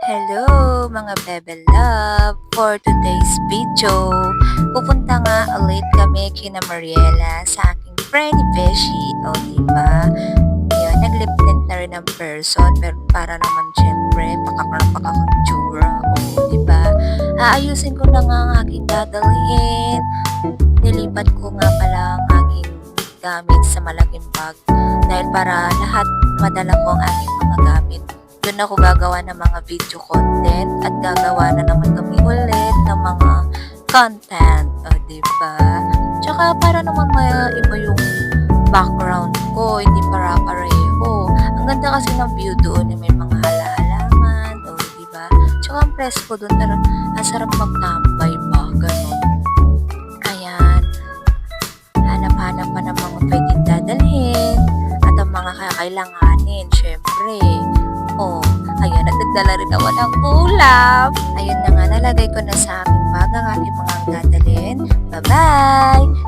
Hello mga Bebe Love! For today's video, pupunta nga ulit kami kina Mariela sa aking friend Beshi. O diba? Yun, naglip-tint na rin ang person pero para naman syempre pakakatsura. O diba? Aayusin ko na nga ang aking dadalhin. Nilipat ko nga pala ang aking gamit sa malaking bag dahil para lahat madala ko ang aking mga gamit. Doon ako gagawa ng mga video content at gagawa na naman kami ulit ng mga content. O, diba? Tsaka para naman iba yung background ko, hindi para-pareho. Ang ganda kasi ng view doon, may mga hala-halaman. O, diba? Tsaka ang presko doon, ang sarap magtambay ba? Ganon. Ayan. Hanap-hanap pa ng mga pwedeng dadalhin at ang mga kakailanganin, syempre. Oh, ayun, at nagdala rin ako ng ulam. Ayun na nga, nalagay ko na sa aking bag ang aking mga dadalhin. Bye-bye!